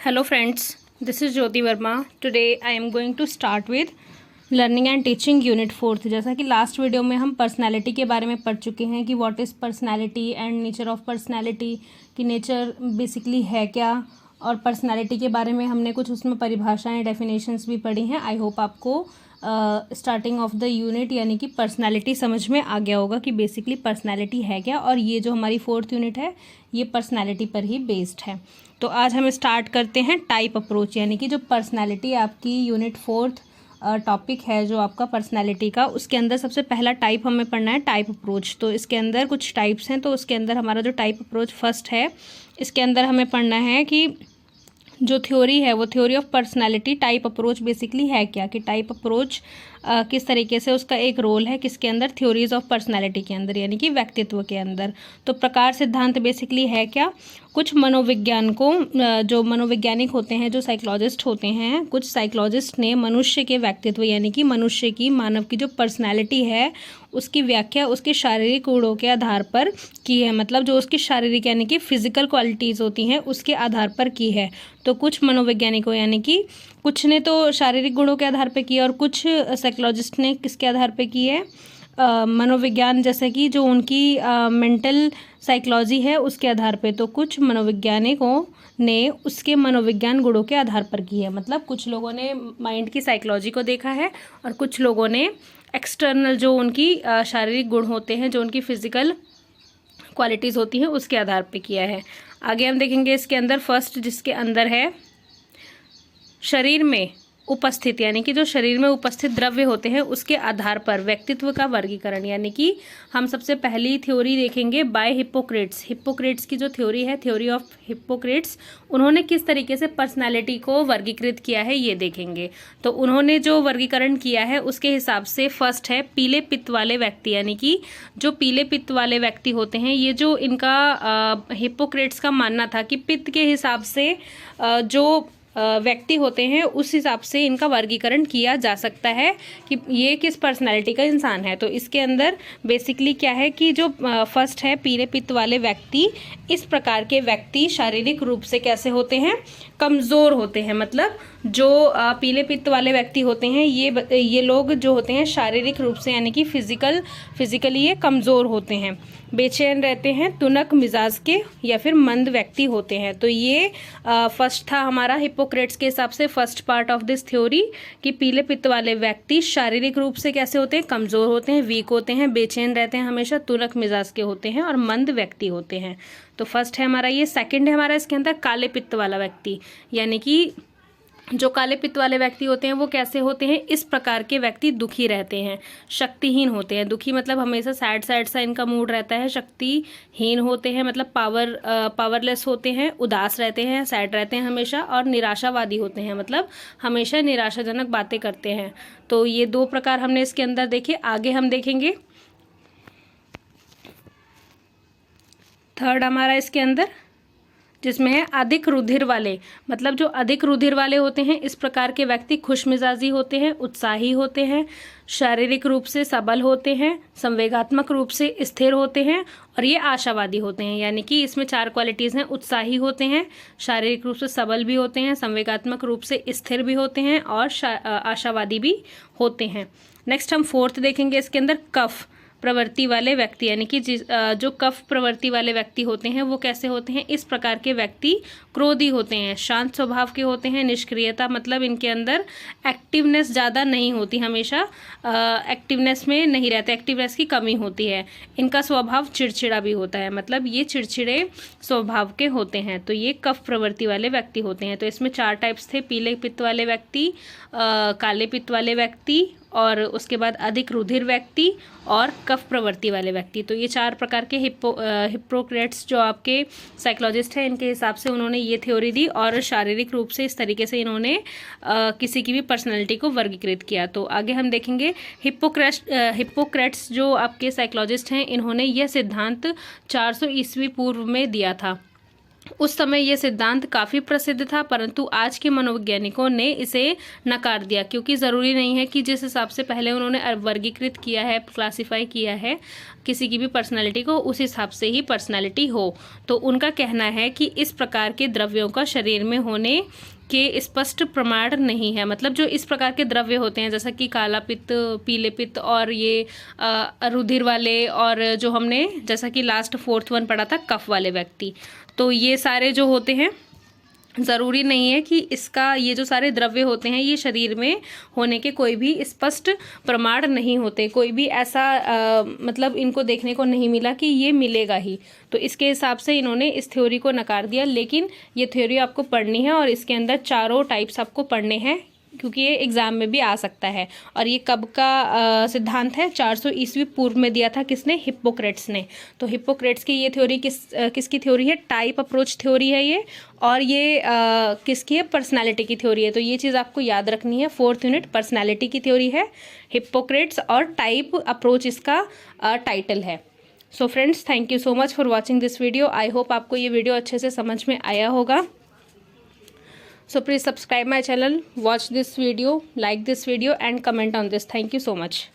Hello friends, this is Jyoti Verma. Today I am going to start with learning and teaching unit 4। जैसा कि last video में हम personality के बारे में पढ़ चुके हैं कि what is personality and nature of personality, कि नेचर बेसिकली है क्या, और पर्सनैलिटी के बारे में हमने कुछ उसमें परिभाषाएं, डेफिनेशंस भी पढ़ी हैं। आई होप आपको स्टार्टिंग ऑफ द यूनिट यानी कि पर्सनैलिटी समझ में आ गया होगा कि बेसिकली पर्सनैलिटी है क्या, और ये जो हमारी 4th यूनिट है ये पर्सनैलिटी पर ही बेस्ड है। तो आज हम स्टार्ट करते हैं टाइप अप्रोच, यानी कि जो पर्सनैलिटी आपकी यूनिट 4th टॉपिक है जो आपका पर्सनैलिटी का, उसके अंदर सबसे पहला टाइप हमें पढ़ना है टाइप अप्रोच। तो इसके अंदर कुछ टाइप्स हैं, तो उसके अंदर हमारा जो टाइप अप्रोच फर्स्ट है, इसके अंदर हमें पढ़ना है कि जो थ्योरी है वो theory of personality. Type approach basically है क्या, कि टाइप अप्रोच किस तरीके से उसका एक रोल है किसके अंदर, थ्योरीज ऑफ पर्सनैलिटी के अंदर, यानी कि व्यक्तित्व के अंदर। तो प्रकार सिद्धांत बेसिकली है क्या, कुछ मनोविज्ञान को जो मनोवैज्ञानिक होते हैं, जो साइकोलॉजिस्ट होते हैं, कुछ साइकोलॉजिस्ट ने मनुष्य के व्यक्तित्व यानी कि मनुष्य की, मानव की जो पर्सनैलिटी है उसकी व्याख्या उसके शारीरिक गुणों के आधार पर की है। मतलब जो उसकी शारीरिक यानी कि फिजिकल क्वालिटीज़ होती हैं उसके आधार पर की है। तो कुछ मनोवैज्ञानिकों यानी कि कुछ ने तो शारीरिक गुणों के आधार पर की है, और कुछ साइकोलॉजिस्ट ने किसके आधार पर की है, मनोविज्ञान, जैसे कि जो उनकी मेंटल साइकोलॉजी है उसके आधार पे। तो कुछ मनोवैज्ञानिकों ने उसके मनोविज्ञान गुणों के आधार पर की है। मतलब कुछ लोगों ने माइंड की साइकोलॉजी को देखा है, और कुछ लोगों ने एक्सटर्नल जो उनकी शारीरिक गुण होते हैं, जो उनकी फिजिकल क्वालिटीज़ होती हैं उसके आधार पर किया है। आगे हम देखेंगे इसके अंदर फर्स्ट, जिसके अंदर है शरीर में उपस्थित, यानी कि जो शरीर में उपस्थित द्रव्य होते हैं उसके आधार पर व्यक्तित्व का वर्गीकरण। यानी कि हम सबसे पहली थ्योरी देखेंगे बाय हिप्पोक्रेट्स। हिप्पोक्रेट्स की जो थ्योरी है, थ्योरी ऑफ हिप्पोक्रेट्स, उन्होंने किस तरीके से पर्सनालिटी को वर्गीकृत किया है ये देखेंगे। तो उन्होंने जो वर्गीकरण किया है उसके हिसाब से फर्स्ट है पीले पित्त वाले व्यक्ति, यानी कि जो पीले पित्त वाले व्यक्ति होते हैं, ये जो इनका हिप्पोक्रेट्स का मानना था कि पित्त के हिसाब से जो व्यक्ति होते हैं उस हिसाब से इनका वर्गीकरण किया जा सकता है कि ये किस पर्सनालिटी का इंसान है। तो इसके अंदर बेसिकली क्या है कि जो फर्स्ट है पीले पित्त वाले व्यक्ति, इस प्रकार के व्यक्ति शारीरिक रूप से कैसे होते हैं, कमज़ोर होते हैं। मतलब जो पीले पित्त वाले व्यक्ति होते हैं ये लोग जो होते हैं शारीरिक रूप से यानी कि फिजिकली ये कमज़ोर होते हैं, बेचैन रहते हैं, तुनक मिजाज के या फिर मंद व्यक्ति होते हैं। तो ये फर्स्ट था हमारा हिप्पोक्रेट्स के हिसाब से first part of this theory, कि पीले पित्त वाले व्यक्ति शारीरिक रूप से कैसे होते हैं, कमज़ोर होते हैं, वीक होते हैं, बेचैन रहते हैं, हमेशा तुनक मिजाज के होते हैं और मंद व्यक्ति होते हैं। तो फर्स्ट है हमारा ये। सेकंड है हमारा इसके अंदर काले पित्त वाला व्यक्ति, यानी कि जो काले पित्त वाले व्यक्ति होते हैं वो कैसे होते हैं, इस प्रकार के व्यक्ति दुखी रहते हैं, शक्तिहीन होते हैं। दुखी मतलब हमेशा सैड सा इनका मूड रहता है। शक्तिहीन होते हैं मतलब पावरलेस होते हैं, उदास रहते हैं, सैड रहते हैं हमेशा, और निराशावादी होते हैं, मतलब हमेशा निराशाजनक बातें करते हैं। तो ये दो प्रकार हमने इसके अंदर देखे। आगे हम देखेंगे थर्ड हमारा इसके अंदर, जिसमें है अधिक रुधिर वाले। मतलब जो अधिक रुधिर वाले होते हैं इस प्रकार के व्यक्ति खुशमिजाजी होते हैं, उत्साही होते हैं, शारीरिक रूप से सबल होते हैं, संवेगात्मक रूप से स्थिर होते हैं, और ये आशावादी होते हैं। यानी कि इसमें 4 क्वालिटीज़ हैं, उत्साही होते हैं, शारीरिक रूप से सबल भी होते हैं, संवेगात्मक रूप से स्थिर भी होते हैं, और आशावादी भी होते हैं। नेक्स्ट हम फोर्थ देखेंगे इसके अंदर कफ प्रवृत्ति वाले व्यक्ति, यानी कि जो कफ प्रवृत्ति वाले व्यक्ति होते हैं वो कैसे होते हैं, इस प्रकार के व्यक्ति क्रोधी होते हैं, शांत स्वभाव के होते हैं, निष्क्रियता मतलब इनके अंदर एक्टिवनेस ज़्यादा नहीं होती, हमेशा एक्टिवनेस में नहीं रहते, एक्टिवनेस की कमी होती है। इनका स्वभाव चिड़चिड़ा भी होता है, मतलब ये चिड़चिड़े स्वभाव के होते हैं। तो ये कफ प्रवृत्ति वाले व्यक्ति होते हैं। तो इसमें 4 टाइप्स थे, पीले पित्त वाले व्यक्ति, काले पित्त वाले व्यक्ति, और उसके बाद अधिक रुधिर व्यक्ति, और कफ प्रवृत्ति वाले व्यक्ति। तो ये 4 प्रकार के हिप्पोक्रेट्स जो आपके साइकोलॉजिस्ट हैं इनके हिसाब से उन्होंने ये थ्योरी दी, और शारीरिक रूप से इस तरीके से इन्होंने किसी की भी पर्सनैलिटी को वर्गीकृत किया। तो आगे हम देखेंगे हिप्पोक्रेट्स जो आपके साइकोलॉजिस्ट हैं इन्होंने यह सिद्धांत 400 ईस्वी पूर्व में दिया था। उस समय ये सिद्धांत काफ़ी प्रसिद्ध था, परंतु आज के मनोवैज्ञानिकों ने इसे नकार दिया, क्योंकि ज़रूरी नहीं है कि जिस हिसाब से पहले उन्होंने वर्गीकृत किया है, क्लासिफाई किया है किसी की भी पर्सनैलिटी को, उस हिसाब से ही पर्सनैलिटी हो। तो उनका कहना है कि इस प्रकार के द्रव्यों का शरीर में होने के स्पष्ट प्रमाण नहीं है। मतलब जो इस प्रकार के द्रव्य होते हैं, जैसा कि काला पित्त, पीले पित्त और ये रुधिर वाले, और जो हमने जैसा कि लास्ट 4th वन पढ़ा था कफ वाले व्यक्ति, तो ये सारे जो होते हैं ज़रूरी नहीं है कि इसका, ये जो सारे द्रव्य होते हैं ये शरीर में होने के कोई भी स्पष्ट प्रमाण नहीं होते। कोई भी ऐसा मतलब इनको देखने को नहीं मिला कि ये मिलेगा ही। तो इसके हिसाब से इन्होंने इस थ्योरी को नकार दिया। लेकिन ये थ्योरी आपको पढ़नी है और इसके अंदर चारों टाइप्स आपको पढ़ने हैं, क्योंकि ये एग्ज़ाम में भी आ सकता है। और ये कब का सिद्धांत है? 400 ईस्वी पूर्व में दिया था किसने? हिप्पोक्रेट्स ने। तो हिप्पोक्रेट्स की ये थ्योरी किसकी थ्योरी है? टाइप अप्रोच थ्योरी है ये। और ये किसकी है? पर्सनालिटी की थ्योरी है। तो ये चीज़ आपको याद रखनी है। 4th यूनिट पर्सनालिटी की थ्योरी है, हिप्पोक्रेट्स, और टाइप अप्रोच इसका टाइटल है। So friends, thank you so much for watching this video. I hope आपको ये वीडियो अच्छे से समझ में आया होगा। So please subscribe my channel, watch this video, like this video and comment on this. Thank you so much.